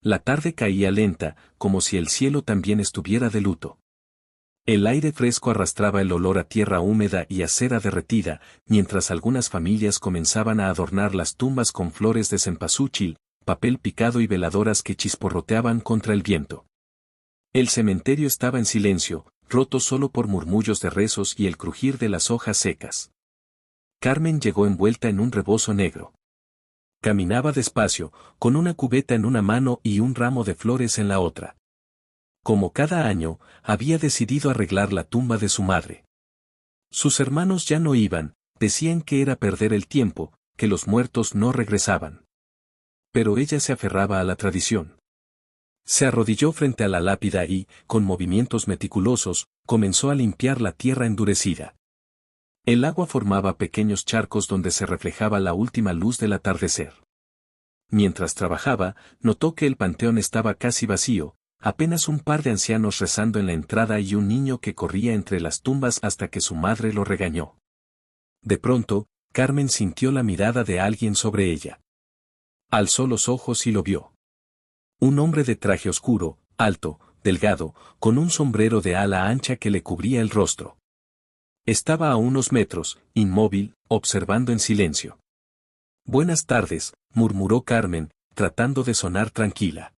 La tarde caía lenta, como si el cielo también estuviera de luto. El aire fresco arrastraba el olor a tierra húmeda y a cera derretida, mientras algunas familias comenzaban a adornar las tumbas con flores de cempasúchil, papel picado y veladoras que chisporroteaban contra el viento. El cementerio estaba en silencio, roto solo por murmullos de rezos y el crujir de las hojas secas. Carmen llegó envuelta en un rebozo negro. Caminaba despacio, con una cubeta en una mano y un ramo de flores en la otra. Como cada año, había decidido arreglar la tumba de su madre. Sus hermanos ya no iban, decían que era perder el tiempo, que los muertos no regresaban. Pero ella se aferraba a la tradición. Se arrodilló frente a la lápida y, con movimientos meticulosos, comenzó a limpiar la tierra endurecida. El agua formaba pequeños charcos donde se reflejaba la última luz del atardecer. Mientras trabajaba, notó que el panteón estaba casi vacío, apenas un par de ancianos rezando en la entrada y un niño que corría entre las tumbas hasta que su madre lo regañó. De pronto, Carmen sintió la mirada de alguien sobre ella. Alzó los ojos y lo vio. Un hombre de traje oscuro, alto, delgado, con un sombrero de ala ancha que le cubría el rostro. Estaba a unos metros, inmóvil, observando en silencio. «Buenas tardes», murmuró Carmen, tratando de sonar tranquila.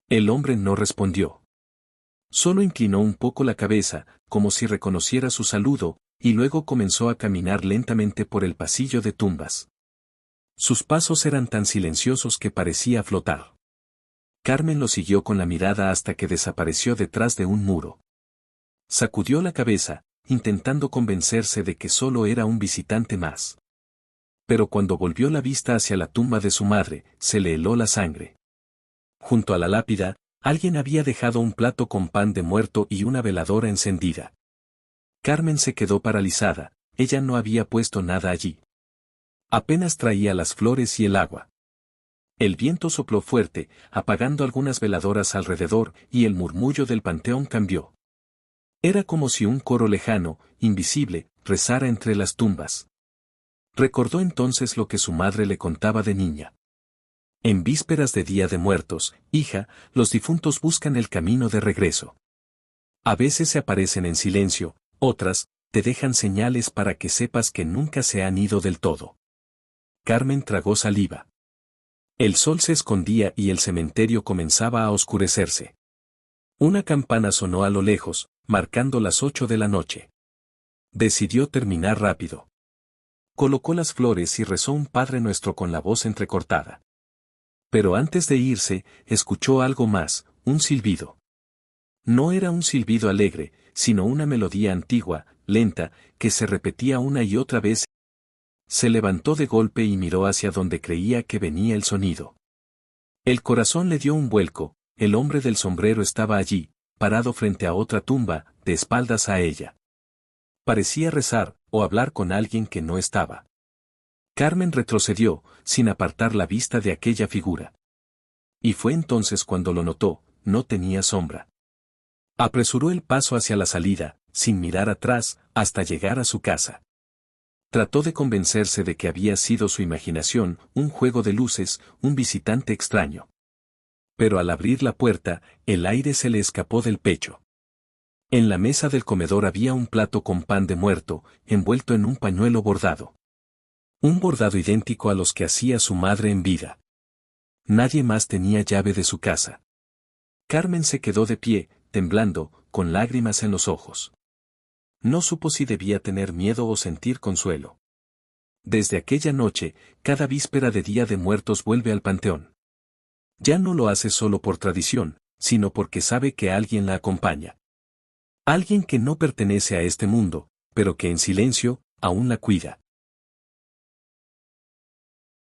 El hombre no respondió. Solo inclinó un poco la cabeza, como si reconociera su saludo, y luego comenzó a caminar lentamente por el pasillo de tumbas. Sus pasos eran tan silenciosos que parecía flotar. Carmen lo siguió con la mirada hasta que desapareció detrás de un muro. Sacudió la cabeza, intentando convencerse de que solo era un visitante más. Pero cuando volvió la vista hacia la tumba de su madre, se le heló la sangre. Junto a la lápida, alguien había dejado un plato con pan de muerto y una veladora encendida. Carmen se quedó paralizada, ella no había puesto nada allí. Apenas traía las flores y el agua. El viento sopló fuerte, apagando algunas veladoras alrededor, y el murmullo del panteón cambió. Era como si un coro lejano, invisible, rezara entre las tumbas. Recordó entonces lo que su madre le contaba de niña. En vísperas de Día de Muertos, hija, los difuntos buscan el camino de regreso. A veces se aparecen en silencio, otras, te dejan señales para que sepas que nunca se han ido del todo. Carmen tragó saliva. El sol se escondía y el cementerio comenzaba a oscurecerse. Una campana sonó a lo lejos, marcando las 8 de la noche. Decidió terminar rápido. Colocó las flores y rezó un Padre Nuestro con la voz entrecortada. Pero antes de irse, escuchó algo más, un silbido. No era un silbido alegre, sino una melodía antigua, lenta, que se repetía una y otra vez. Se levantó de golpe y miró hacia donde creía que venía el sonido. El corazón le dio un vuelco, el hombre del sombrero estaba allí, parado frente a otra tumba, de espaldas a ella. Parecía rezar, o hablar con alguien que no estaba. Carmen retrocedió, sin apartar la vista de aquella figura. Y fue entonces cuando lo notó, no tenía sombra. Apresuró el paso hacia la salida, sin mirar atrás, hasta llegar a su casa. Trató de convencerse de que había sido su imaginación, un juego de luces, un visitante extraño. Pero al abrir la puerta, el aire se le escapó del pecho. En la mesa del comedor había un plato con pan de muerto, envuelto en un pañuelo bordado. Un bordado idéntico a los que hacía su madre en vida. Nadie más tenía llave de su casa. Carmen se quedó de pie, temblando, con lágrimas en los ojos. No supo si debía tener miedo o sentir consuelo. Desde aquella noche, cada víspera de Día de Muertos vuelve al panteón. Ya no lo hace solo por tradición, sino porque sabe que alguien la acompaña. Alguien que no pertenece a este mundo, pero que en silencio, aún la cuida.